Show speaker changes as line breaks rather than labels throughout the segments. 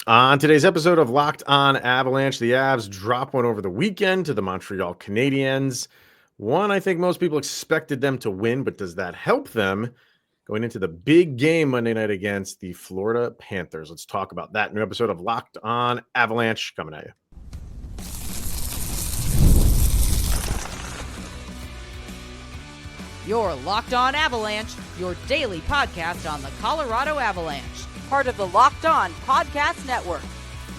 On today's episode of Locked On Avalanche, the Avs drop one over the weekend to the Montreal Canadiens. One I think most people expected them to win, but does that help them going into the big game Monday night against the Florida Panthers? Let's talk about that. New episode of Locked On Avalanche coming at you.
You're Locked On Avalanche, your daily podcast on the Colorado Avalanche. Part of the Locked On Podcast Network,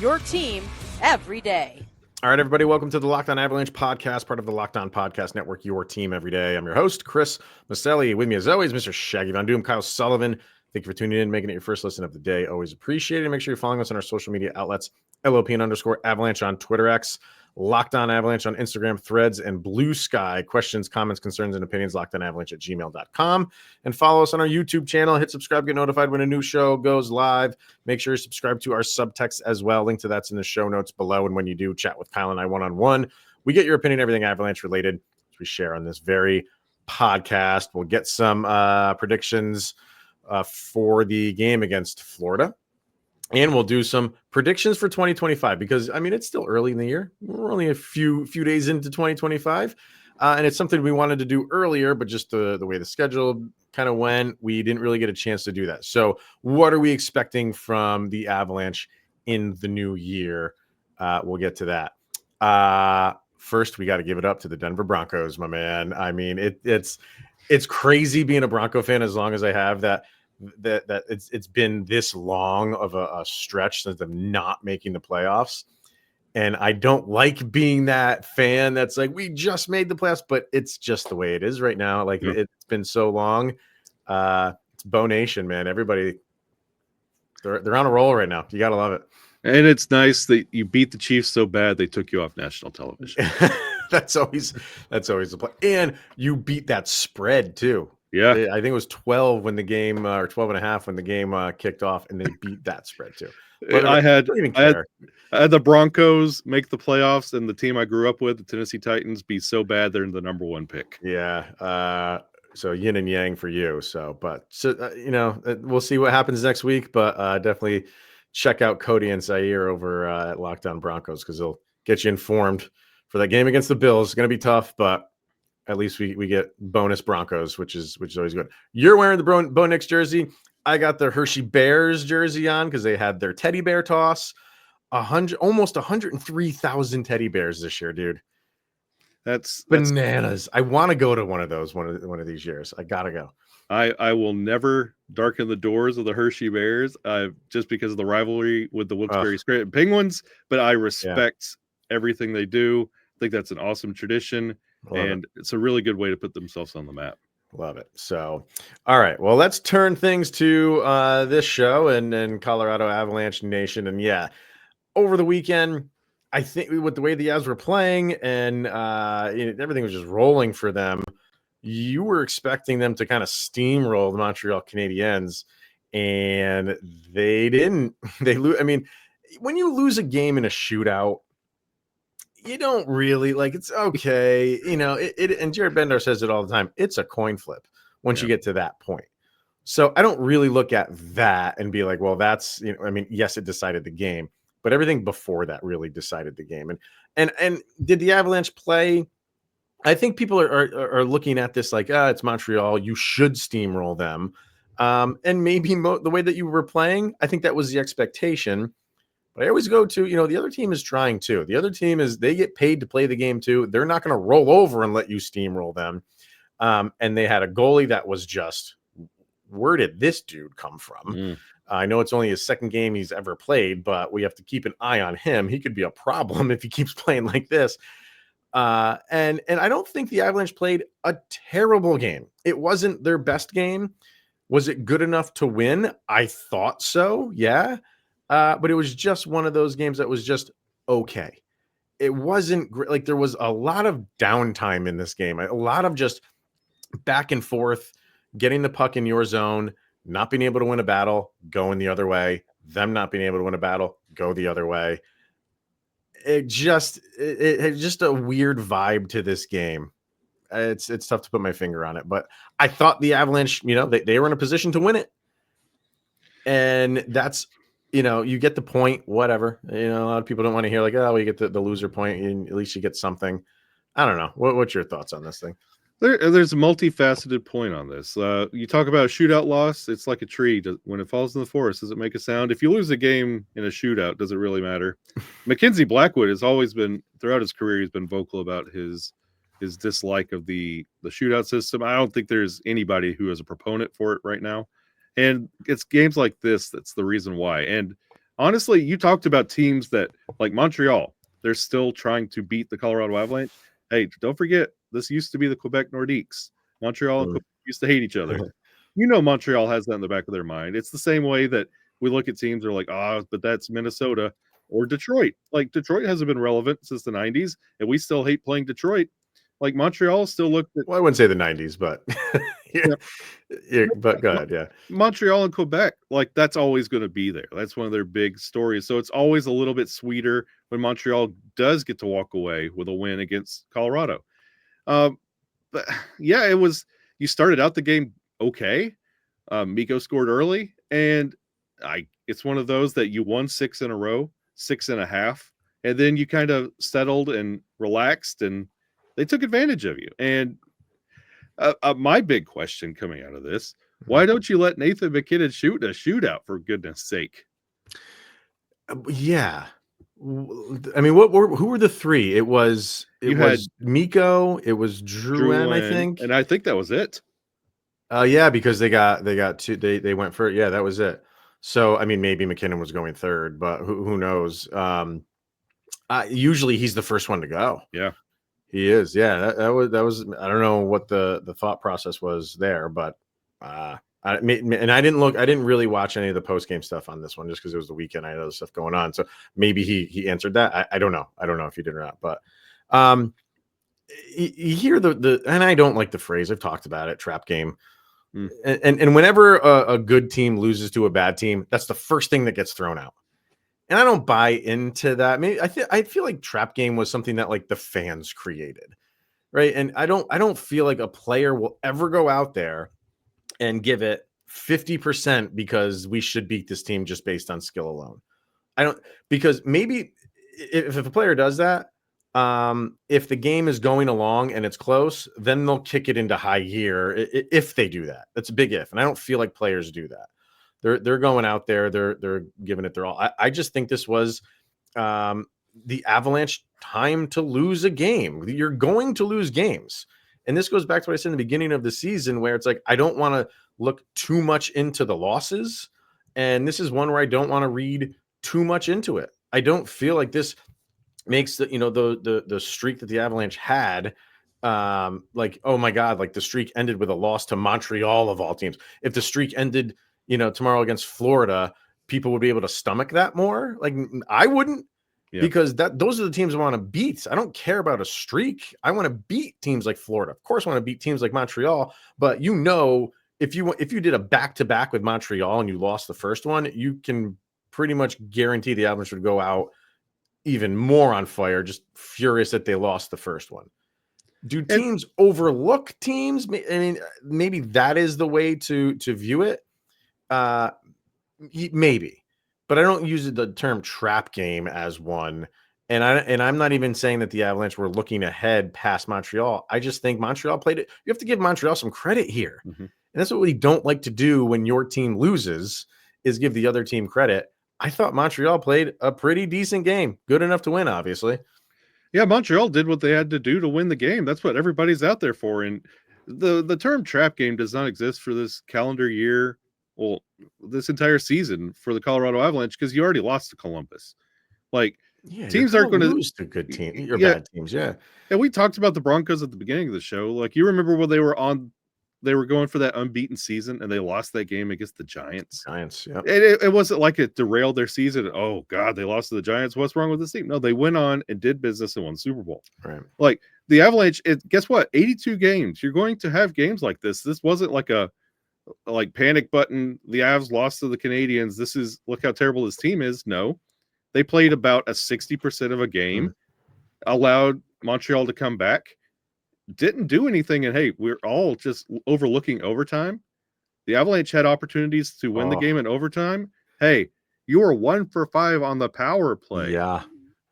your team every day.
All right, everybody, welcome to the Locked On Avalanche podcast, part of the Locked On Podcast Network, your team every day. I'm your host, Chris Maselli. With me, as always, Mr. Shaggy Von Doom, Kyle Sullivan. Thank you for tuning in, making it your first listen of the day. Always appreciate it. Make sure you're following us on our social media outlets, LOPN_Avalanche on Twitter X, Locked On Avalanche on Instagram, Threads, and Blue Sky. Questions, comments, concerns, and opinions, lockedonavalanche@gmail.com. And follow us on our YouTube channel. Hit subscribe, get notified when a new show goes live. Make sure you subscribe to our subtext as well. Link to that's in the show notes below. And when you do, chat with Kyle and I one-on-one. We get your opinion, everything Avalanche related, which we share on this very podcast. We'll get some predictions for the game against Florida. And we'll do some predictions for 2025 because, I mean, it's still early in the year. We're only a few days into 2025. And it's something we wanted to do earlier, but just the way the schedule kind of went, we didn't really get a chance to do that. So what are we expecting from the Avalanche in the new year? We'll get to that. First, we got to give it up to the Denver Broncos, my man. I mean, it's crazy being a Bronco fan as long as I have that it's been this long of a stretch since them not making the playoffs. And I don't like being that fan that's like, we just made the playoffs, but it's just the way it is right now. Like It's been so long. It's Bo Nation, man. Everybody, they're on a roll right now. You got to love it.
And it's nice that you beat the Chiefs so bad they took you off national television.
That's always the play. And you beat that spread too.
Yeah,
I think it was 12 when the game, or 12 and a half when the game kicked off, and they beat that spread too. But
I had the Broncos make the playoffs, and the team I grew up with, the Tennessee Titans, be so bad they're the number one pick.
Yeah. So yin and yang for you. We'll see what happens next week, but definitely check out Cody and Zaire over at Locked On Broncos because they'll get you informed for that game against the Bills. It's going to be tough, but at least we get bonus Broncos, which is always good. You're wearing the Bo Nix jersey. I got the Hershey Bears jersey on because they had their teddy bear toss. Almost 103,000 teddy bears this year, dude.
That's
bananas. I want to go to one of those one of these years. I gotta go.
I will never darken the doors of the Hershey Bears just because of the rivalry with the Wilkes-Barre Scranton Penguins. But I respect everything they do. I think that's an awesome tradition. It's a really good way to put themselves on the map.
Love it. So, all right. Well, let's turn things to this show and Colorado Avalanche Nation. And yeah, over the weekend, I think with the way the Avs were playing and everything was just rolling for them, you were expecting them to kind of steamroll the Montreal Canadiens, and they didn't. They lose. I mean, when you lose a game in a shootout, you don't really it's okay. And Jared Bender says it all the time. It's a coin flip once you get to that point. So I don't really look at that and be like, well, that's, yes, it decided the game, but everything before that really decided the game. And did the Avalanche play? I think people are looking at this like, it's Montreal. You should steamroll them. And maybe the way that you were playing, I think that was the expectation. But I always go to, the other team is trying too. The other team they get paid to play the game too. They're not going to roll over and let you steamroll them. And they had a goalie that was just, where did this dude come from? I know it's only his second game he's ever played, but we have to keep an eye on him. He could be a problem if he keeps playing like this. And I don't think the Avalanche played a terrible game. It wasn't their best game. Was it good enough to win? I thought so. Yeah. But it was just one of those games that was just okay. It wasn't great. Like there was a lot of downtime in this game, a lot of just back and forth, getting the puck in your zone, not being able to win a battle, going the other way, them not being able to win a battle, go the other way. It just a weird vibe to this game. It's tough to put my finger on it, but I thought the Avalanche, they were in a position to win it. And that's, you get the point, whatever. A lot of people don't want to hear like, oh, well, you get the loser point, and at least you get something. I don't know. What's your thoughts on this thing?
There's a multifaceted point on this. You talk about a shootout loss. It's like a tree. When it falls in the forest, does it make a sound? If you lose a game in a shootout, does it really matter? Mackenzie Blackwood has always been, throughout his career, he's been vocal about his dislike of the shootout system. I don't think there's anybody who is a proponent for it right now. And it's games like this that's the reason why. And honestly, you talked about teams that, like Montreal, they're still trying to beat the Colorado Avalanche. Hey, don't forget, this used to be the Quebec Nordiques. Montreal and Quebec used to hate each other. Montreal has that in the back of their mind. It's the same way that we look at teams that are like, but that's Minnesota or Detroit. Like, Detroit hasn't been relevant since the 90s, and we still hate playing Detroit. Like, Montreal still looked at...
Well, I wouldn't say the 90s, but but go ahead, yeah.
Montreal and Quebec, like, that's always going to be there. That's one of their big stories. So it's always a little bit sweeter when Montreal does get to walk away with a win against Colorado. But yeah, it was, you started out the game okay. Mikko scored early, and it's one of those that you won 6 in a row, 6.5, and then you kind of settled and relaxed, and they took advantage of you. And my big question coming out of this, why don't you let Nathan McKinnon shoot in a shootout, for goodness sake?
Yeah. I mean, who were the three? It was Mikko, it was Drouin, I think.
And I think that was it.
Yeah, because they got two, they went for it. Yeah, that was it. So, I mean, maybe McKinnon was going third, but who knows? Usually he's the first one to go.
Yeah.
He is. Yeah, that was I don't know what the thought process was there, but I didn't really watch any of the post game stuff on this one just because it was the weekend. I had other stuff going on, so maybe he answered that. I don't know. I don't know if he did or not, but you hear the and I don't like the phrase. I've talked about it. Trap game. And whenever a good team loses to a bad team, that's the first thing that gets thrown out. And I don't buy into that. Maybe I feel like trap game was something that like the fans created, right? And I don't feel like a player will ever go out there and give it 50% because we should beat this team just based on skill alone. Because maybe if a player does that, if the game is going along and it's close, then they'll kick it into high gear if they do that. That's a big if. And I don't feel like players do that. They're going out there. They're giving it their all. I just think this was the Avalanche time to lose a game. You're going to lose games. And this goes back to what I said in the beginning of the season, where it's like, I don't want to look too much into the losses. And this is one where I don't want to read too much into it. I don't feel like this makes the streak that the Avalanche had like, oh my God, like the streak ended with a loss to Montreal of all teams. If the streak ended, tomorrow against Florida, people would be able to stomach that more. Like I wouldn't. Yeah. Because those are the teams I want to beat. I don't care about a streak. I want to beat teams like Florida. Of course, I want to beat teams like Montreal. But if you did a back-to-back with Montreal and you lost the first one, you can pretty much guarantee the Avalanche would go out even more on fire, just furious that they lost the first one. Do teams overlook teams? I mean, maybe that is the way to view it. Maybe. But I don't use the term trap game as one. And I'm not even saying that the Avalanche were looking ahead past Montreal. I just think Montreal played it. You have to give Montreal some credit here. Mm-hmm. And that's what we don't like to do when your team loses, is give the other team credit. I thought Montreal played a pretty decent game. Good enough to win, obviously.
Yeah, Montreal did what they had to do to win the game. That's what everybody's out there for. And the term trap game does not exist for this calendar year. Well, this entire season for the Colorado Avalanche, because you already lost to Columbus. Like, teams aren't going to
lose to good teams, bad teams. Yeah.
And we talked about the Broncos at the beginning of the show. Like, you remember when they were going for that unbeaten season and they lost that game against the Giants.
Yeah.
And it wasn't like it derailed their season. Oh God, they lost to the Giants. What's wrong with this team? No, they went on and did business and won the Super Bowl.
Right.
Like the Avalanche, guess what? 82 games. You're going to have games like this. This wasn't like a panic button. The Avs lost to the Canadiens. This is, look how terrible this team is. No, they played about a 60% of a game, allowed Montreal to come back, didn't do anything. And hey, we're all just overlooking overtime. The Avalanche had opportunities to win the game in overtime. Hey, You are 1 for 5 on the power play.
Yeah.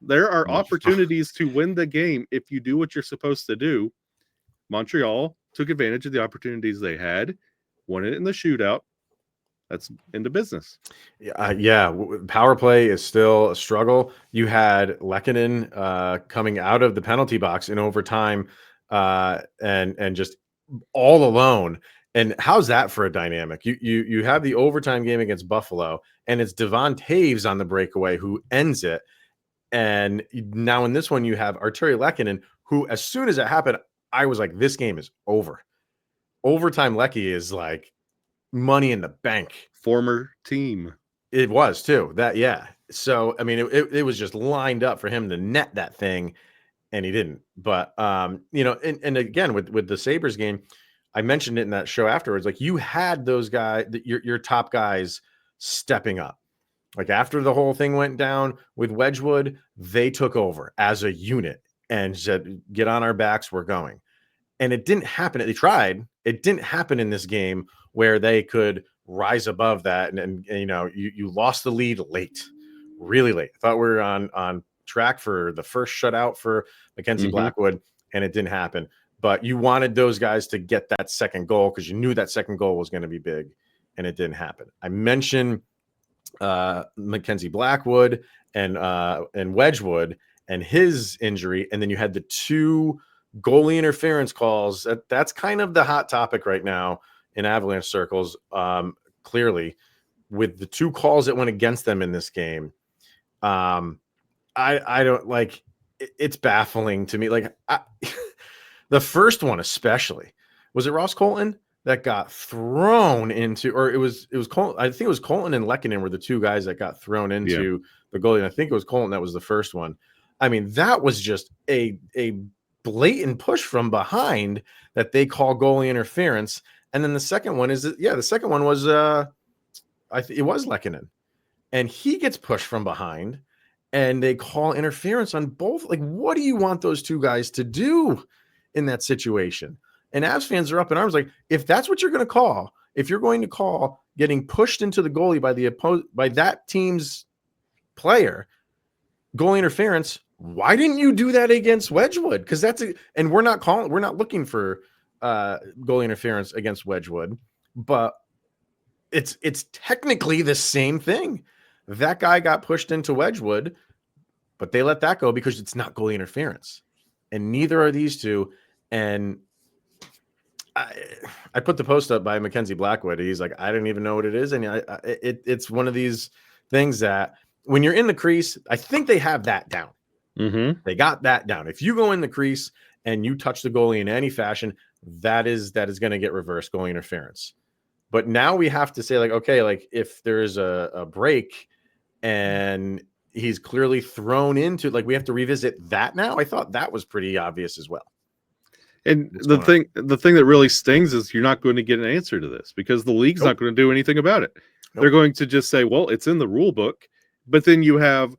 There are opportunities to win the game if you do what you're supposed to do. Montreal took advantage of the opportunities they had, won it in the shootout. That's into business.
Power play is still a struggle. You had Lehkonen coming out of the penalty box in overtime and just all alone. And how's that for a dynamic? You have the overtime game against Buffalo, and it's Devon Taves on the breakaway who ends it. And now in this one, you have Artturi Lehkonen, who, as soon as it happened, I was like, this game is over. Overtime Lecky is like money in the bank.
Former team.
It was too. So, I mean, it was just lined up for him to net that thing, and he didn't. But, and again, with the Sabres game, I mentioned it in that show afterwards. Like, you had those guys, your top guys stepping up. Like, after the whole thing went down with Wedgwood, they took over as a unit and said, get on our backs, we're going. And it didn't happen. They tried. It didn't happen in this game where they could rise above that. And you lost the lead late, really late. I thought we were on track for the first shutout for Mackenzie Blackwood, and it didn't happen. But you wanted those guys to get that second goal because you knew that second goal was going to be big, and it didn't happen. I mentioned Mackenzie Blackwood and Wedgwood and his injury, and then you had the 2 goalie interference calls. That's kind of the hot topic right now in Avalanche circles, clearly, with the 2 calls that went against them in this game. I don't like it's baffling to me. Like the first one, especially, was it Ross Colton that got thrown into, or it was Colton. I think it was Colton and Lehkonen were the 2 guys that got thrown into the goalie. And I think it was Colton that was the first one. I mean, that was just a blatant push from behind that they call goalie interference. And then the second one was it was Lehkonen, and he gets pushed from behind, and they call interference on both. Like, what do you want those 2 guys to do in that situation? And Avs fans are up in arms. Like, if that's what you're going to call, if you're going to call getting pushed into the goalie by that team's player goalie interference, why didn't you do that against Wedgwood? Because and we're not looking for goalie interference against Wedgwood, but it's technically the same thing. That guy got pushed into Wedgwood, but they let that go because it's not goalie interference, and neither are these 2. And I put the post up by Mackenzie Blackwood. He's like, I didn't even know what it is, and it's one of these things that when you're in the crease, I think they have that down. They got that down. If you go in the crease and you touch the goalie in any fashion, that is going to get reversed goalie interference. But now we have to say, like, okay, like if there's a break and he's clearly thrown into, like, we have to revisit that now. I thought that was pretty obvious as well.
And the thing that really stings is you're not going to get an answer to this because the league's not going to do anything about it. They're going to just say, well, it's in the rule book. But then you have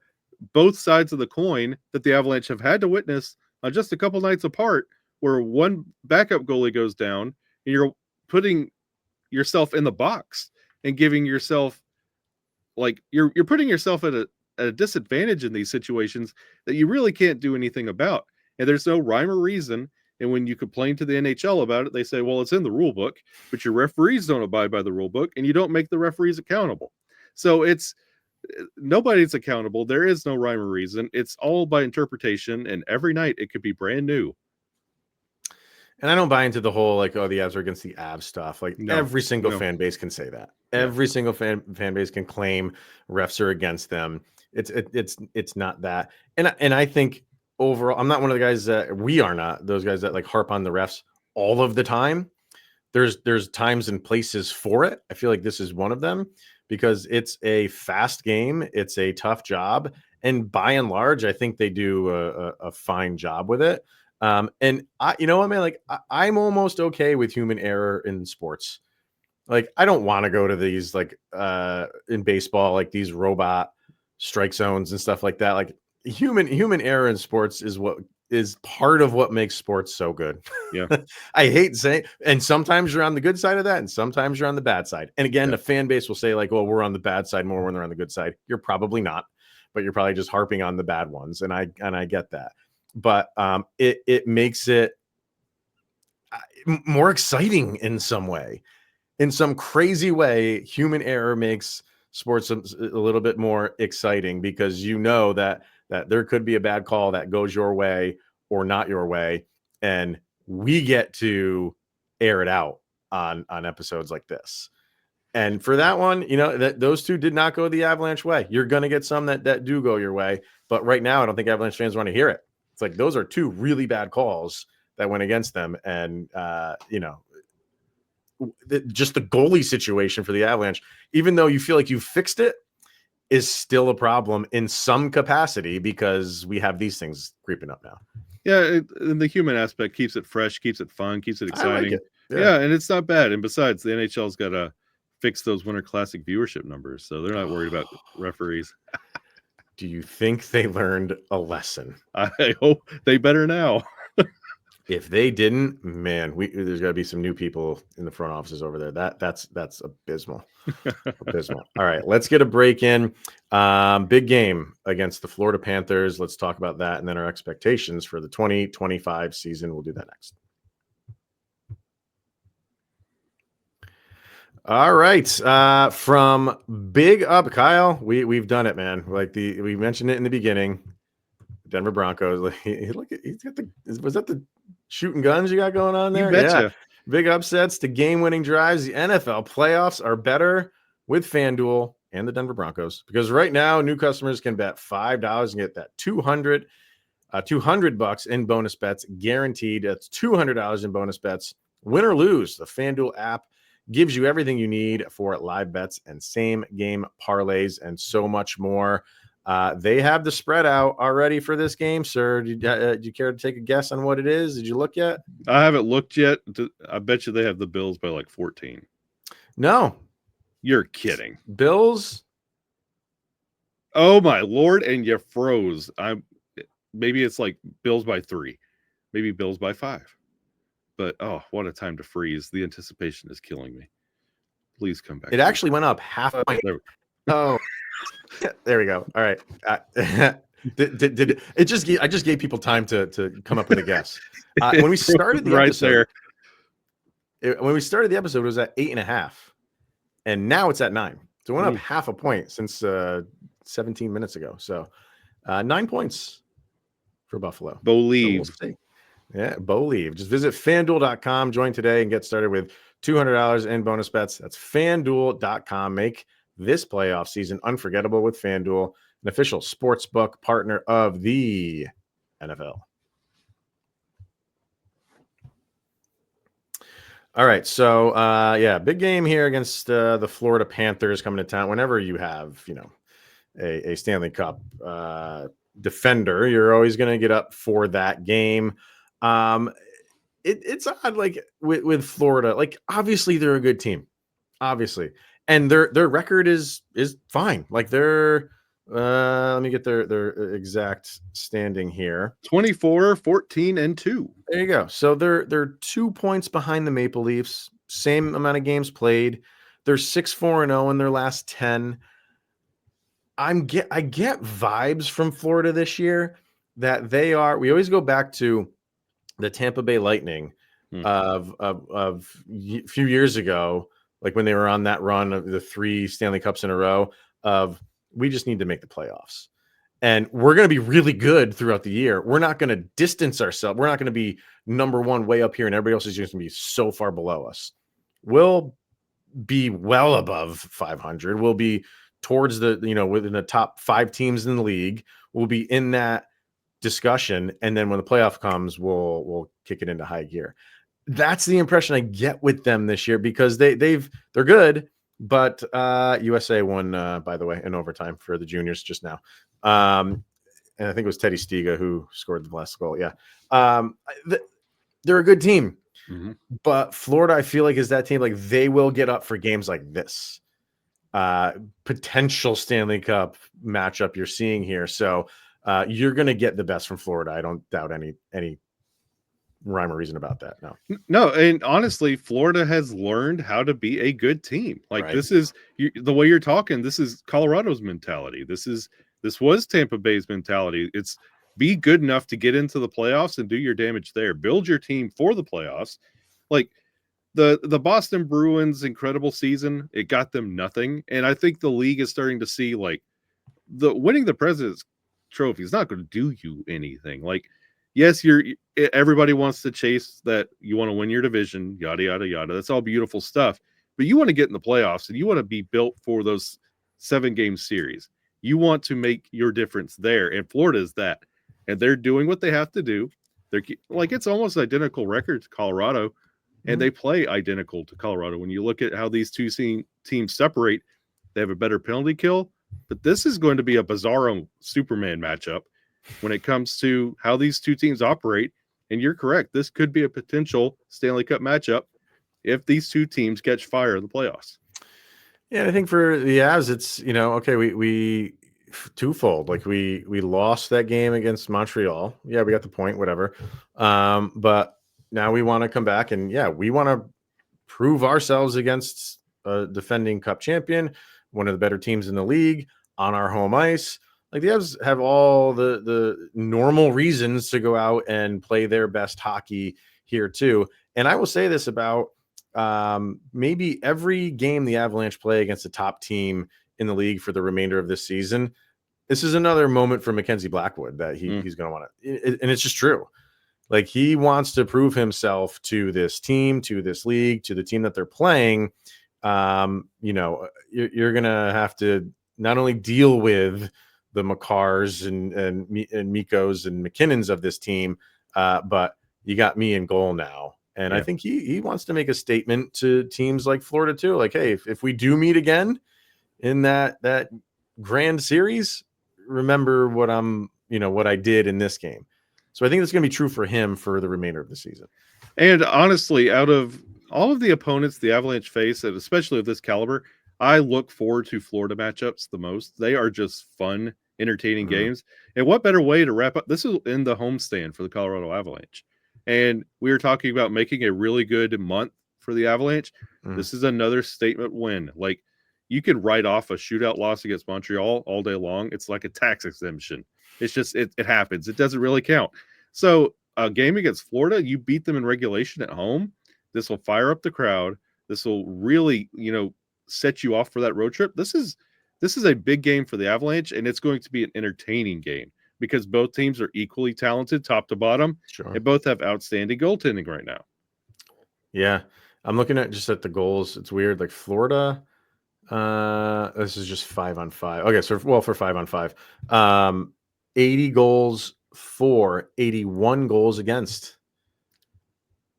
both sides of the coin that the Avalanche have had to witness on just a couple nights apart, where one backup goalie goes down and you're putting yourself in the box and giving yourself, like, you're putting yourself at a disadvantage in these situations that you really can't do anything about. And there's no rhyme or reason. And when you complain to the NHL about it, they say, well, it's in the rule book, but your referees don't abide by the rule book and you don't make the referees accountable. So nobody's accountable. There is no rhyme or reason. It's all by interpretation. And every night it could be brand new.
And I don't buy into the whole, like, oh, the Avs are against the Avs stuff. Like, every single fan base can say that. Yeah. Every single fan base can claim refs are against them. It's not that. And I think overall, I'm not one of the guys that we are not those guys that like harp on the refs all of the time. There's times and places for it. I feel like this is one of them because it's a fast game. It's a tough job. And by and large, I think they do a fine job with it. And you know what, man, like I'm almost okay with human error in sports. Like, I don't want to go to these, like, in baseball, like these robot strike zones and stuff like that. Like human error in sports is what is part of what makes sports so good.
Yeah.
I hate saying, and sometimes you're on the good side of that, and sometimes you're on the bad side. And again, the fan base will say like, well, we're on the bad side more when they're on the good side. You're probably not, but you're probably just harping on the bad ones. And I get that. But it makes it more exciting in some way. In some crazy way, human error makes sports a little bit more exciting because you know that there could be a bad call that goes your way or not your way, and we get to air it out on episodes like this. And for that one, you know, that those two did not go the Avalanche way. You're going to get some that do go your way, but right now I don't think Avalanche fans want to hear it. It's like those are two really bad calls that went against them, and you know, just the goalie situation for the Avalanche, even though you feel like you fixed it, is still a problem in some capacity because we have these things creeping up now.
Yeah, and the human aspect keeps it fresh, keeps it fun, keeps it exciting.
Like it.
Yeah, and it's not bad. And besides, the NHL's got to fix those Winter Classic viewership numbers, so they're not worried about referees.
Do you think they learned a lesson?
I hope they better now.
If they didn't, man, there's got to be some new people in the front offices over there. That's abysmal. Abysmal. All right, let's get a break in. Big game against the Florida Panthers. Let's talk about that, and then our expectations for the 2025 season. We'll do that next. All right, from Big Up, Kyle. We've done it, man. We mentioned it in the beginning. Denver Broncos. Look, he's got was that the shooting guns you got going on there?
Yeah.
Big upsets to game-winning drives. The NFL playoffs are better with FanDuel and the Denver Broncos because right now new customers can bet $5 and get that $200 in bonus bets guaranteed. That's $200 in bonus bets. Win or lose, the FanDuel app gives you everything you need for live bets and same-game parlays and so much more. They have the spread out already for this game, sir. Do you care to take a guess on what it is? Did you look yet?
I haven't looked yet. I bet you they have the Bills by like 14.
No.
You're kidding.
Bills?
Oh, my Lord. And you froze. Maybe it's like Bills by 3. Maybe Bills by 5. But, oh, what a time to freeze. The anticipation is killing me. Please come back.
It actually went up half a point. Oh. There we go. All right. Did it just? I just gave people time to come up with a guess. When we started the episode, when we started the episode, it was at 8.5, and now it's at 9. So it went up half a point since 17 minutes ago. So 9 points for Buffalo.
Believe.
So we'll yeah, believe. Just visit FanDuel.com, join today, and get started with $200 in bonus bets. That's FanDuel.com. Make this playoff season unforgettable with FanDuel, an official sportsbook partner of the NFL. All right, so big game here against the Florida Panthers coming to town. Whenever you have, a Stanley Cup defender, you're always going to get up for that game. It's odd, like with Florida, like obviously they're a good team, obviously. And their record is fine. Like they're let me get their exact standing here.
24, 14, and 2.
There you go. So they're 2 points behind the Maple Leafs, same amount of games played. They're 6-4-0 in their last 10. I get vibes from Florida this year that they are. We always go back to the Tampa Bay Lightning of a few years ago. Like when they were on that run of the 3 Stanley Cups in a row of we just need to make the playoffs. And we're going to be really good throughout the year. We're not going to distance ourselves. We're not going to be number one way up here and everybody else is just going to be so far below us. We'll be well above 500. We'll be towards within the top 5 teams in the league. We'll be in that discussion. And then when the playoff comes, we'll kick it into high gear. That's the impression I get with them this year because they're good, but USA won, by the way, in overtime for the juniors just now. And I think it was Teddy Stiga who scored the last goal. Yeah. They're a good team, but Florida, I feel like, is that team. Like they will get up for games like this. Potential Stanley Cup matchup you're seeing here. So You're going to get the best from Florida. I don't doubt any rhyme or reason about that.
No, and honestly, Florida has learned how to be a good team. Like,
right.
This is the way you're talking. This is Colorado's mentality. This was Tampa Bay's mentality. It's be good enough to get into the playoffs and do your damage there. Build your team for the playoffs. Like the Boston Bruins' incredible season, it got them nothing. And I think the league is starting to see, like, the winning the President's Trophy is not going to do you anything. Like, yes, everybody wants to chase that. You want to win your division, yada, yada, yada. That's all beautiful stuff. But you want to get in the playoffs, and you want to be built for those 7-game series. You want to make your difference there. And Florida is that. And they're doing what they have to do. They're like, it's almost identical record to Colorado. And they play identical to Colorado. When you look at how these two teams separate, they have a better penalty kill. But this is going to be a bizarro Superman matchup when it comes to how these two teams operate. And you're correct. This could be a potential Stanley Cup matchup if these two teams catch fire in the playoffs.
Yeah, I think for the Avs, it's, okay, we twofold. Like we lost that game against Montreal. Yeah, we got the point, whatever. But now we want to come back and we want to prove ourselves against a defending Cup champion, one of the better teams in the league, on our home ice. Like the Avs have all the normal reasons to go out and play their best hockey here too. And I will say this about maybe every game the Avalanche play against a top team in the league for the remainder of this season. This is another moment for Mackenzie Blackwood that he's going to want to, and it's just true. Like he wants to prove himself to this team, to this league, to the team that they're playing. You're going to have to not only deal with the Makars and Mikkos and McKinnons of this team, but you got me in goal now. And I think he wants to make a statement to teams like Florida too. Like, hey, if we do meet again in that grand series, remember what what I did in this game. So I think it's going to be true for him for the remainder of the season.
And honestly, out of all of the opponents the Avalanche face, and especially of this caliber, I look forward to Florida matchups the most. They are just fun, entertaining games. And what better way to wrap up? This is in the homestand for the Colorado Avalanche. And we were talking about making a really good month for the Avalanche. This is another statement win. Like, you could write off a shootout loss against Montreal all day long. It's like a tax exemption. It's just, it happens. It doesn't really count. So a game against Florida, you beat them in regulation at home. This will fire up the crowd. This will really, set you off for that road trip. This is a big game for the Avalanche, and it's going to be an entertaining game because both teams are equally talented top to bottom.
Sure.
And both have outstanding goaltending right now.
Yeah. I'm looking at the goals. It's weird. Like Florida, this is just 5-on-5. Okay. So, for 5-on-5, 80 goals for, 81 goals against.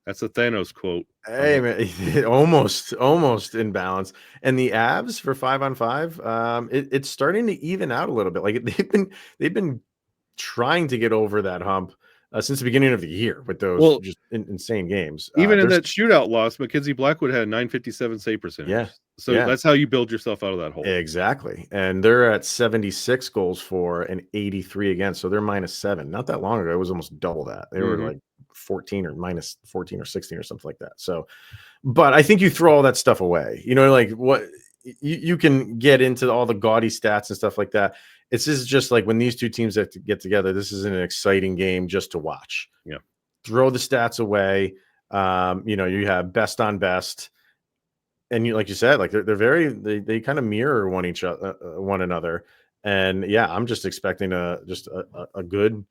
That's a Thanos quote.
Hey, man, almost in balance. And the Avs for 5-on-5, it's starting to even out a little bit. Like they've been trying to get over that hump since the beginning of the year with those just insane games.
Even in that shootout loss, Mackenzie Blackwood had a .957 save percentage.
Yeah.
So that's how you build yourself out of that hole.
Exactly. And they're at 76 goals for and 83 against. So they're -7. Not that long ago, it was almost double that. They were like 14 or -14 or 16 or something like that. So, but I think you throw all that stuff away. Like what you can get into all the gaudy stats and stuff like that. It's just like when these two teams have to get together, this is an exciting game just to watch.
Yeah.
Throw the stats away. You have best on best. And like you said, like they kind of mirror one another. And I'm just expecting a good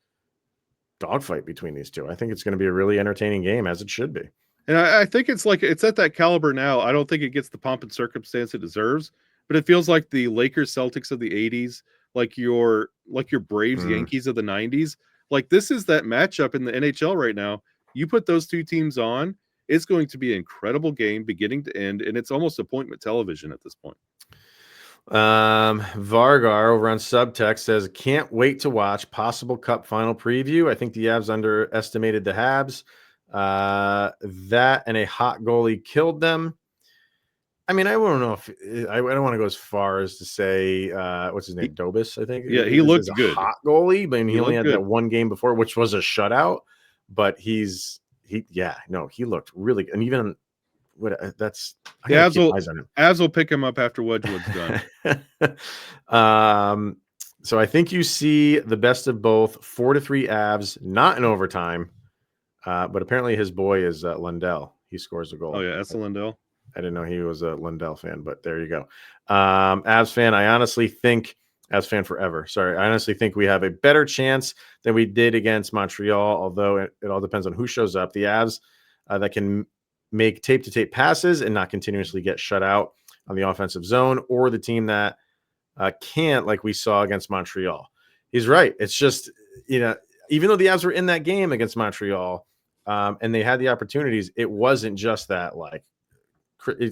dogfight between these two. I think it's going to be a really entertaining game, as it should be.
And I think it's at that caliber now. I don't think it gets the pomp and circumstance it deserves, but it feels like the Lakers Celtics of the 80s, like your Braves Yankees of the 90s. Like, this is that matchup in the NHL right now. You put those two teams on, it's going to be an incredible game beginning to end, and it's almost appointment television at this point.
Vargar over on Subtext says, can't wait to watch possible Cup final preview. I think the Avs underestimated the Habs. That and a hot goalie killed them. I mean, I don't know if I don't want to go as far as to say what's his name, Dobis, I think.
Yeah, he looked
a
good.
Hot goalie, but he only had
good.
that one game before, which was a shutout. But he looked really, and even that's
Avs will pick him up after Wedgwood's
done. So I think you see the best of both. 4-3 Avs, not in overtime, but apparently his boy is Lundell. He scores a goal.
Oh yeah, that's Lundell.
I didn't know he was a Lundell fan, but there you go. Avs fan, I honestly think, Avs fan forever. Sorry, I honestly think we have a better chance than we did against Montreal, although it all depends on who shows up. The Avs that can make tape-to-tape passes and not continuously get shut out on the offensive zone, or the team that can't, like we saw against Montreal. He's right. It's just, even though the Avs were in that game against Montreal and they had the opportunities, it wasn't just that, like,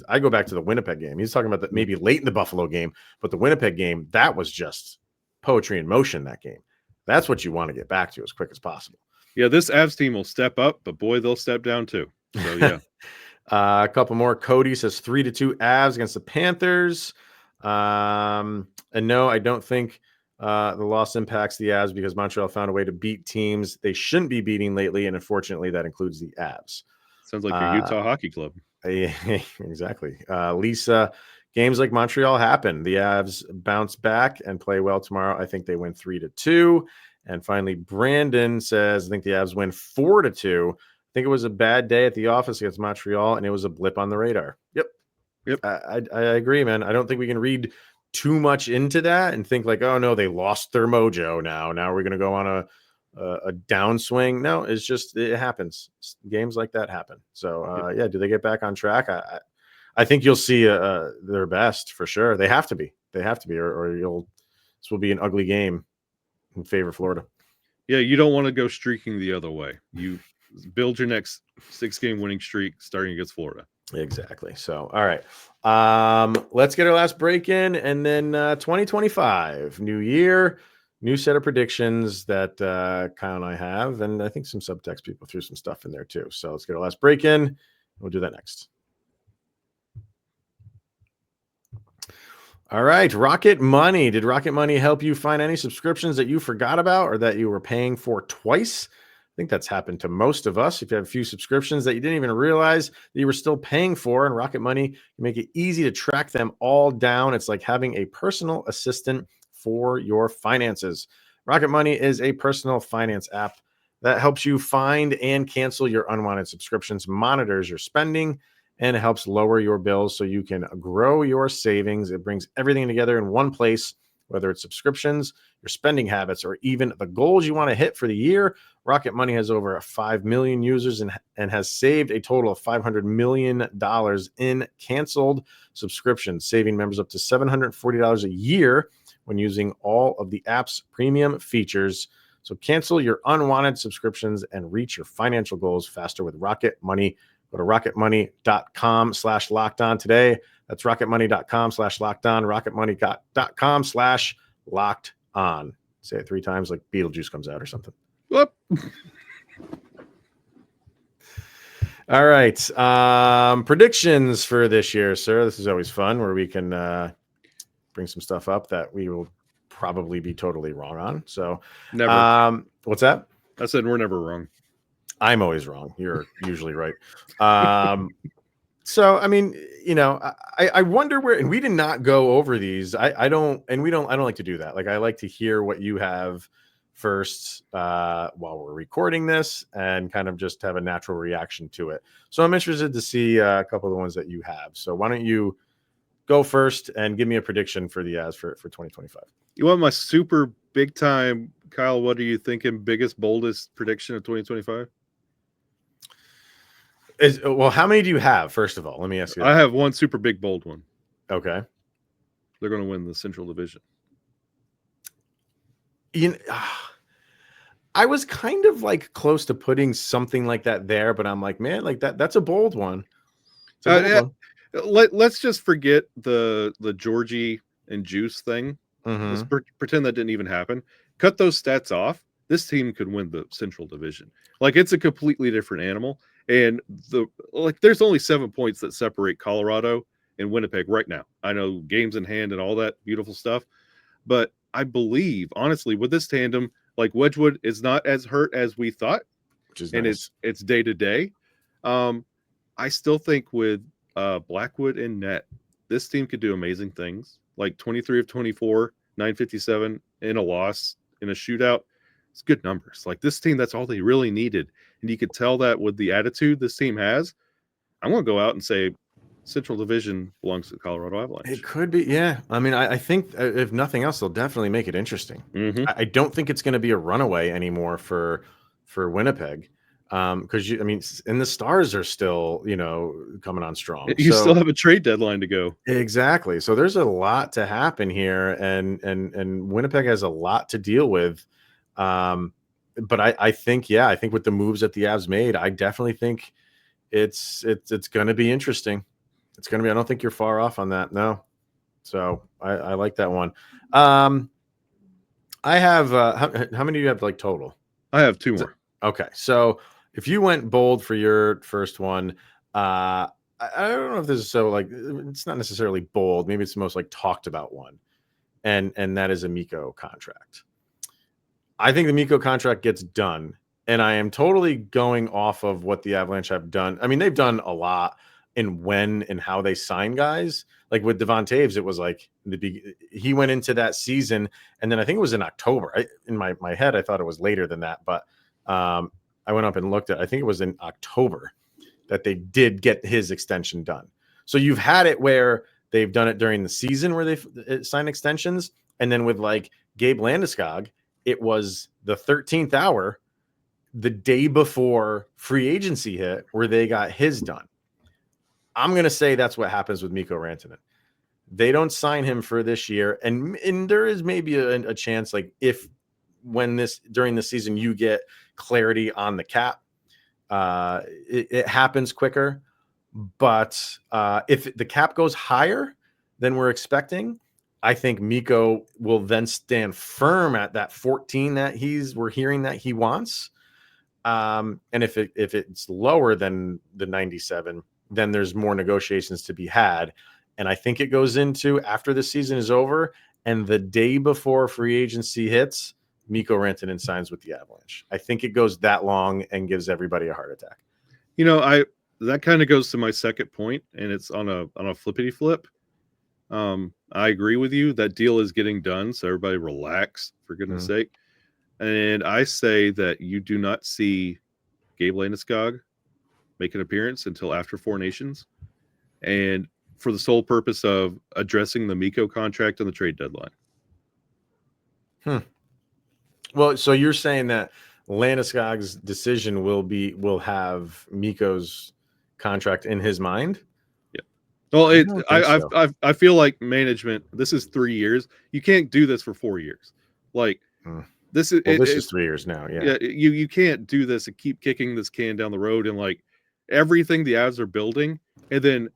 I go back to the Winnipeg game. He's talking about that maybe late in the Buffalo game, but the Winnipeg game, that was just poetry in motion, that game. That's what you want to get back to as quick as possible.
Yeah, this Avs team will step up, but boy, they'll step down too. So, yeah.
A couple more. Cody says 3-2 Avs against the Panthers. And no, I don't think the loss impacts the Avs because Montreal found a way to beat teams they shouldn't be beating lately, and unfortunately, that includes the Avs.
Sounds like your Utah hockey club.
Yeah, exactly. Lisa, games like Montreal happen. The Avs bounce back and play well tomorrow. I think they win 3-2. And finally, Brandon says, I think the Avs win 4-2. I think it was a bad day at the office against Montreal, and it was a blip on the radar. Yep. I agree, man. I don't think we can read too much into that and think like, oh, no, they lost their mojo now. Now we're going to go on a downswing. No, it's just, it happens. Games like that happen. So, do they get back on track? I think you'll see their best for sure. They have to be, or this will be an ugly game in favor of Florida.
Yeah, you don't want to go streaking the other way. You build your next 6-game winning streak starting against Florida.
Exactly. So, all right. Let's get our last break in, and then 2025, new year, new set of predictions that Kyle and I have, and I think some subtext people threw some stuff in there too. So let's get our last break in. We'll do that next. All right, Rocket Money. Did Rocket Money help you find any subscriptions that you forgot about or that you were paying for twice? I think that's happened to most of us. If you have a few subscriptions that you didn't even realize that you were still paying for, and Rocket Money can make it easy to track them all down. It's like having a personal assistant for your finances. Rocket Money is a personal finance app that helps you find and cancel your unwanted subscriptions, monitors your spending, and it helps lower your bills so you can grow your savings. It brings everything together in one place, whether it's subscriptions, your spending habits, or even the goals you want to hit for the year. Rocket Money has over 5 million users and has saved a total of $500 million in canceled subscriptions, saving members up to $740 a year when using all of the app's premium features. So cancel your unwanted subscriptions and reach your financial goals faster with Rocket Money. Go to rocketmoney.com/lockedon today. That's rocketmoney.com/lockedon, rocketmoney.com/lockedon. Say it 3 times like Beetlejuice comes out or something.
Whoop.
All right. Predictions for this year, sir. This is always fun where we can bring some stuff up that we will probably be totally wrong on. So
never.
What's that?
I said we're never wrong.
I'm always wrong. You're usually right. So, I mean, I wonder where, and we did not go over these. I don't like to do that. Like, I like to hear what you have first while we're recording this and kind of just have a natural reaction to it. So I'm interested to see a couple of the ones that you have. So why don't you go first and give me a prediction for the Avs for 2025?
You want my super big time, Kyle? What are you thinking? Biggest, boldest prediction of 2025?
Well, how many do you have? First of all, let me ask you that.
I have one super big, bold one.
Okay.
They're going to win the Central Division.
I was kind of like close to putting something like that there, but I'm like, man, like that's a bold one.
Let's just forget the Georgie and Juice thing.
Mm-hmm.
Let's pretend that didn't even happen. Cut those stats off. This team could win the Central Division. Like, it's a completely different animal. And there's only 7 points that separate Colorado in Winnipeg right now. I know games in hand and all that beautiful stuff, but I believe, honestly, with this tandem, like Wedgwood is not as hurt as we thought,
which is
and
nice.
it's day to day. I still think with Blackwood and net, this team could do amazing things. Like 23 of 24, 957 in a loss in a shootout. It's good numbers. Like this team, that's all they really needed. And you could tell that with the attitude this team has. I'm going to go out and say Central Division belongs to the Colorado Avalanche.
It could be, yeah. I mean, I think if nothing else, they'll definitely make it interesting.
Mm-hmm.
I don't think it's going to be a runaway anymore for Winnipeg, because and the Stars are still, coming on strong.
You still have a trade deadline to go.
Exactly. So there's a lot to happen here, and Winnipeg has a lot to deal with. But I think with the moves that the Avs made, I definitely think it's going to be interesting. It's going to be. I don't think you're far off on that. No. So I like that one. I have how many do you have like total?
I have 2 more.
Okay. So if you went bold for your first one, I don't know if this is so like, it's not necessarily bold. Maybe it's the most like talked about one. And that is a Mikko contract. I think the Mikko contract gets done, and I am totally going off of what the Avalanche have done. I mean, they've done a lot in when and how they sign guys. Like with Devon Taves, it was like he went into that season, and then I think it was in October. In my head, I thought it was later than that, but I went up and looked at. I think it was in October that they did get his extension done. So you've had it where they've done it during the season where they've signed extensions, and then with like Gabe Landeskog, it was the 13th hour, the day before free agency hit, where they got his done. I'm going to say that's what happens with Mikko Rantanen. They don't sign him for this year. And there is maybe a chance, like during the season, you get clarity on the cap, it happens quicker. But if the cap goes higher than we're expecting, I think Mikko will then stand firm at that 14 that we're hearing that he wants. And if it's lower than the 97, then there's more negotiations to be had. And I think it goes into after the season is over and the day before free agency hits, Mikko Rantanen signs with the Avalanche. I think it goes that long and gives everybody a heart attack.
That kind of goes to my second point, and it's on a flippity flip. I agree with you. That deal is getting done, so everybody relax, for goodness sake. And I say that you do not see Gabe Landeskog make an appearance until after Four Nations, and for the sole purpose of addressing the Mikko contract and the trade deadline.
Well, so you're saying that Landeskog's decision will have Mikko's contract in his mind?
Yeah. Well, I feel like management. This is 3 years. You can't do this for 4 years. Like this is.
Well, this is 3 years now. Yeah.
You can't do this and keep kicking this can down the road, and like everything the Avs are building, and then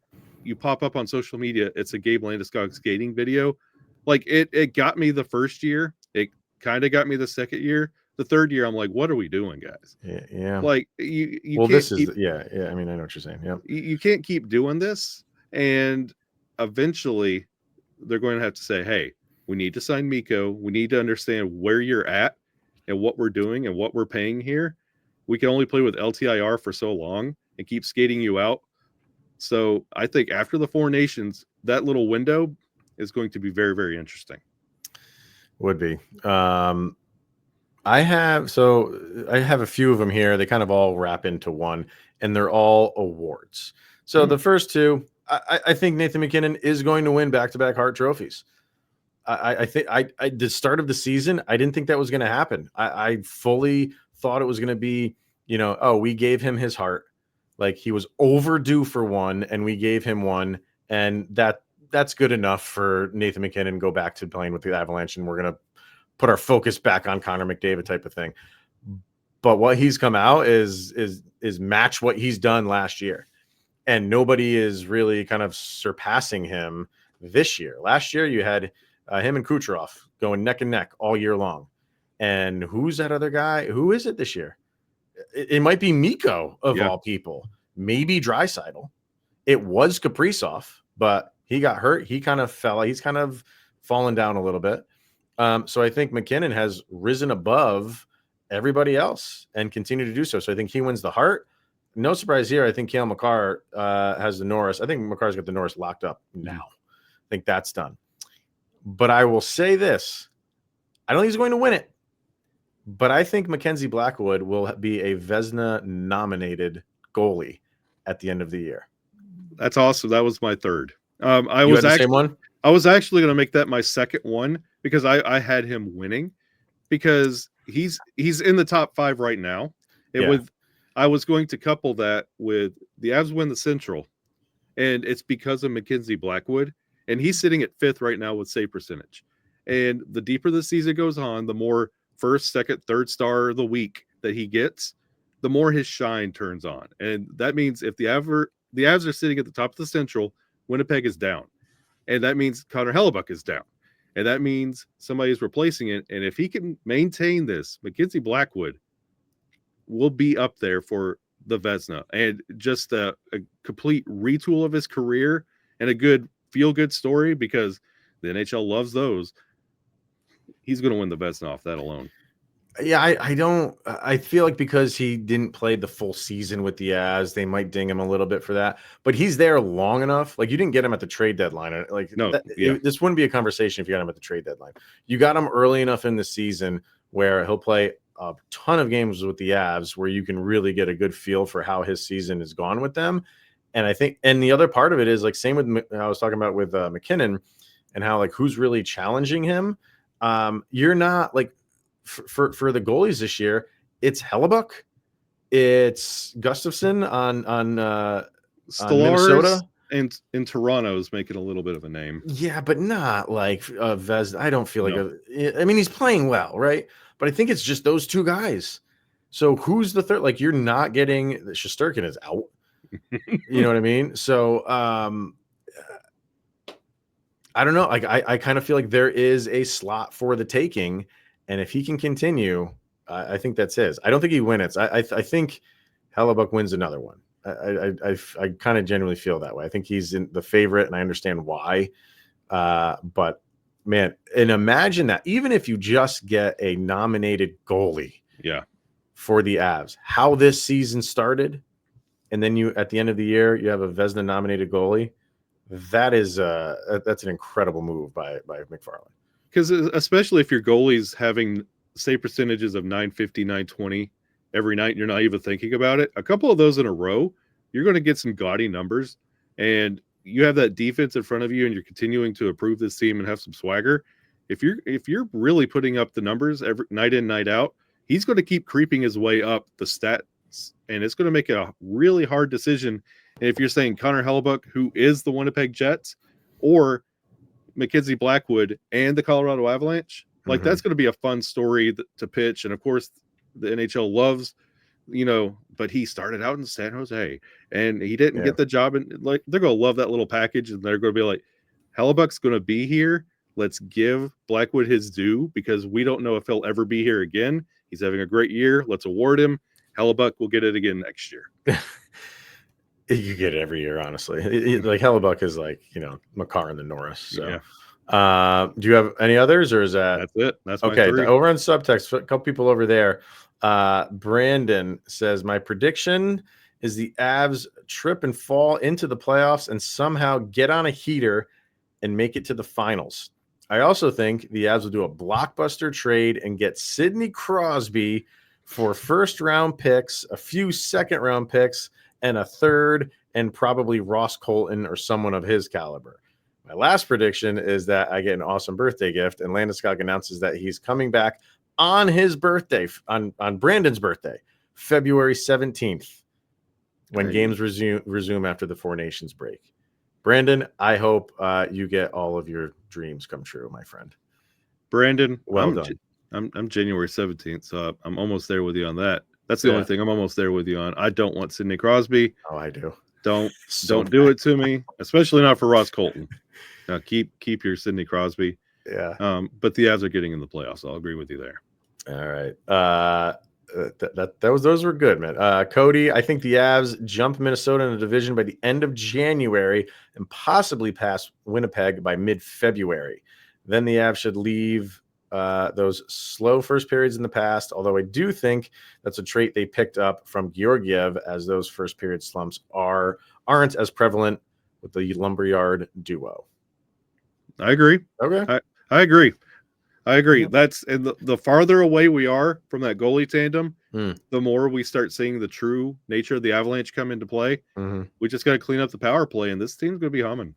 you pop up on social media. It's a Gabe Landeskog skating video. Like it got me the first year. It kind of got me the second year. The third year, I'm like, what are we doing, guys?
Yeah.
Like you
well,
can't
this is yeah. I mean, I know what you're saying. Yeah.
You can't keep doing this, and eventually, they're going to have to say, "Hey, we need to sign Mikko. We need to understand where you're at and what we're doing and what we're paying here. We can only play with LTIR for so long and keep skating you out." So I think after the Four Nations, that little window is going to be very, very interesting.
Would be. I have a few of them here. They kind of all wrap into one, and they're all awards. So the first two, I think Nathan McKinnon is going to win back-to-back Hart trophies. I think the start of the season, I didn't think that was going to happen. I fully thought it was going to be, we gave him his Hart. Like he was overdue for one, and we gave him one, and that's good enough for Nathan McKinnon to go back to playing with the Avalanche, and we're going to put our focus back on Connor McDavid type of thing. But what he's come out is match what he's done last year. And nobody is really kind of surpassing him this year. Last year you had him and Kucherov going neck and neck all year long. And who's that other guy? Who is it this year? It might be Mikko of all people. Maybe Draisaitl. It was Kaprizov. but he got hurt. He kind of fell. He's kind of fallen down a little bit. So I think McKinnon has risen above everybody else and continue to do so. So I think he wins the Hart. No surprise here. I think Cale Makar has the Norris. I think Makar's got the Norris locked up now. I think that's done. But I will say this. I don't think he's going to win it. But I think Mackenzie Blackwood will be a Vezina-nominated goalie at the end of the year.
That's awesome. That was my third. I
You
was
had the
actually
same one?
I was actually going to make that my second one because I had him winning because he's in the top 5 right now. I was going to couple that with the Avs win the Central, and it's because of Mackenzie Blackwood, and he's sitting at 5th right now with save percentage. And the deeper the season goes on, the more first, second, third star of the week that he gets, the more his shine turns on. And that means if the Avs are sitting at the top of the Central, Winnipeg is down. And that means Connor Hellebuck is down. And that means somebody is replacing it. And if he can maintain this, Mackenzie Blackwood will be up there for the Vezina. And just a complete retool of his career and a good feel-good story because the NHL loves those. He's going to win the Vezina off that alone.
Yeah, I feel like because he didn't play the full season with the Avs, they might ding him a little bit for that. But he's there long enough. Like, you didn't get him at the trade deadline. Like, this wouldn't be a conversation if you got him at the trade deadline. You got him early enough in the season where he'll play a ton of games with the Avs where you can really get a good feel for how his season has gone with them. And I think, and the other part of it is like same with I was talking about with McKinnon and how like who's really challenging him. You're not like for the goalies this year. It's Hellebuck, it's Gustafson on Minnesota,
and in Toronto is making a little bit of a name.
Yeah, but not like Vezina. I don't feel like I mean, he's playing well, right? But I think it's just those two guys. So who's the third? Like, you're not getting Shesterkin is out. You know what I mean? So I don't know. Like I kind of feel like there is a slot for the taking, and if he can continue, I think that's his. I don't think he wins. I think Hellebuck wins another one. I kind of genuinely feel that way. I think he's in the favorite, and I understand why. But man, and imagine that even if you just get a nominated goalie, for the Avs, how this season started, and then you at the end of the year you have a Vezina nominated goalie. That's an incredible move by McFarland.
Because especially if your goalie's having save percentages of 950, 920 every night, you're not even thinking about it. A couple of those in a row, you're going to get some gaudy numbers, and you have that defense in front of you, and you're continuing to improve this team and have some swagger. If you're really putting up the numbers every night in, night out, he's going to keep creeping his way up the stats, and it's going to make it a really hard decision. And if you're saying Connor Hellebuck, who is the Winnipeg Jets, or Mackenzie Blackwood and the Colorado Avalanche, like that's going to be a fun story to pitch. And of course, the NHL loves, but he started out in San Jose and he didn't get the job. And like, they're going to love that little package, and they're going to be like, Hellebuck's going to be here. Let's give Blackwood his due because we don't know if he'll ever be here again. He's having a great year. Let's award him. Hellebuck will get it again next year.
You get it every year, honestly. Like Hellebuck is like, Makar and the Norris. So. Do you have any others, or is that's
it? That's my
okay.
three.
Over on subtext, a couple people over there. Brandon says, my prediction is the Avs trip and fall into the playoffs and somehow get on a heater and make it to the finals. I also think the Avs will do a blockbuster trade and get Sidney Crosby for first-round picks, a few second-round picks, and a third, and probably Ross Colton or someone of his caliber. My last prediction is that I get an awesome birthday gift, and Landeskog announces that he's coming back on his birthday, on Brandon's birthday, February 17th, when games resume after the Four Nations break. Brandon, I hope you get all of your dreams come true, my friend.
Brandon,
well done.
I'm January 17th, so I'm almost there with you on that. That's the only thing I'm almost there with you on. I don't want Sidney Crosby.
Oh, I do.
Don't do it to me, especially not for Ross Colton. Keep your Sidney Crosby.
Yeah.
But the Avs are getting in the playoffs. So I'll agree with you there.
All right. Those were good, man. Cody, I think the Avs jump Minnesota in the division by the end of January and possibly pass Winnipeg by mid-February. Then the Avs should leave those slow first periods in the past, although I do think that's a trait they picked up from Georgiev, as those first period slumps aren't as prevalent with the Lumberyard duo.
I agree.
Okay.
I agree. That's and the farther away we are from that goalie tandem, the more we start seeing the true nature of the Avalanche come into play. We just got to clean up the power play, and this team's going to be humming.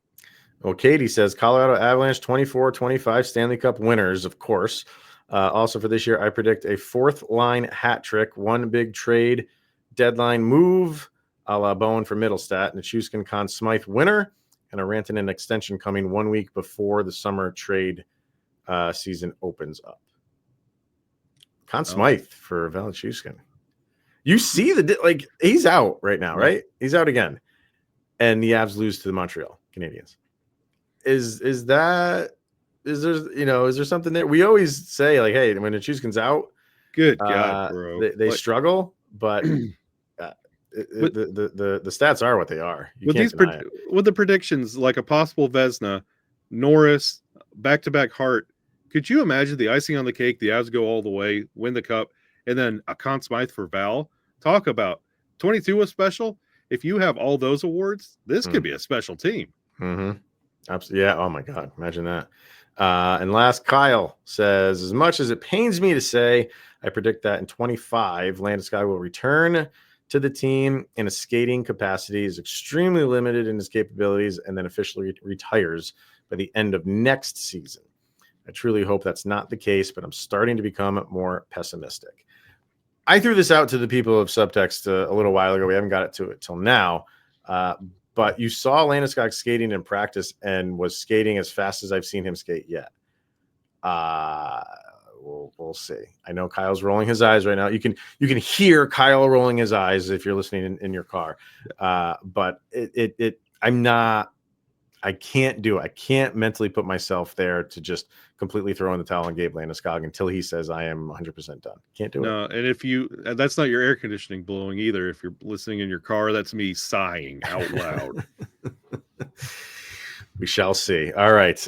Well, Katie says Colorado Avalanche 24-25 Stanley Cup winners, of course. Also for this year, I predict a fourth line hat trick, one big trade deadline move, a la Bowen for Middlestat, and a Chuskin Conn Smythe winner, and a Rantanen extension coming 1 week before the summer trade season opens up. Conn Smythe for Valenchuskin. You see he's out right now, right? He's out again, and the Avs lose to the Montreal Canadiens. Is there something there? We always say like, hey, when the Chuskin's out,
good God, bro,
they struggle, but the stats are what they are. You can't deny it.
With the predictions, like a possible Vezina, Norris, back-to-back Hart. Could you imagine the icing on the cake? The Avs go all the way, win the cup, and then a Conn Smythe for Val. Talk about 22 was special. If you have all those awards, this could be a special team.
Absolutely. Yeah. Oh my God. Imagine that. And last, Kyle says, as much as it pains me to say, I predict that in 25, Landeskog will return to the team in a skating capacity, is extremely limited in his capabilities, and then officially retires by the end of next season. I truly hope that's not the case, but I'm starting to become more pessimistic. I threw this out to the people of Subtext a little while ago. We haven't got to it till now. But you saw Landeskog skating in practice and was skating as fast as I've seen him skate yet. We'll see. I know Kyle's rolling his eyes right now. You can hear Kyle rolling his eyes if you're listening in your car. But I can't do it. I can't mentally put myself there to just completely throw in the towel on Gabe Landeskog until he says I am 100% done. Can't do it.
No, and that's not your air conditioning blowing either. If you're listening in your car, that's me sighing out loud.
We shall see. All right.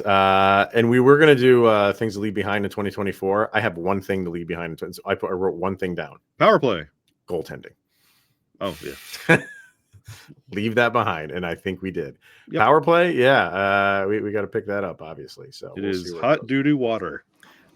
And we were going to do things to leave behind in 2024. I have one thing to leave behind. So I wrote one thing down.
Power play.
Goaltending.
Oh, yeah.
Leave that behind, and I think we did.
Yep.
Power play, yeah. We got to pick that up, obviously. So
it is hot doo-doo water.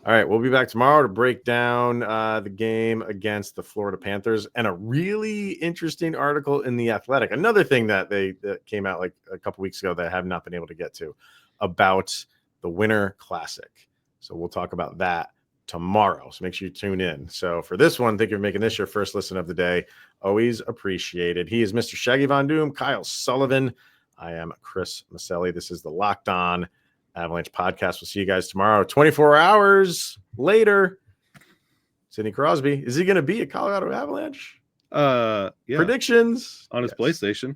All right, we'll be back tomorrow to break down the game against the Florida Panthers and a really interesting article in The Athletic. Another thing that came out like a couple weeks ago that I have not been able to get to about the Winter Classic. So we'll talk about that tomorrow. So make sure you tune in. So for this one, thank you for making this your first listen of the day. Always appreciated. He is Mr. Shaggy Von Doom, Kyle Sullivan. I am Chris Maselli. This is the Locked On Avalanche podcast. We'll see you guys tomorrow, 24 hours later. Sidney Crosby, is he going to be a Colorado Avalanche?
Yeah.
Predictions
on his PlayStation.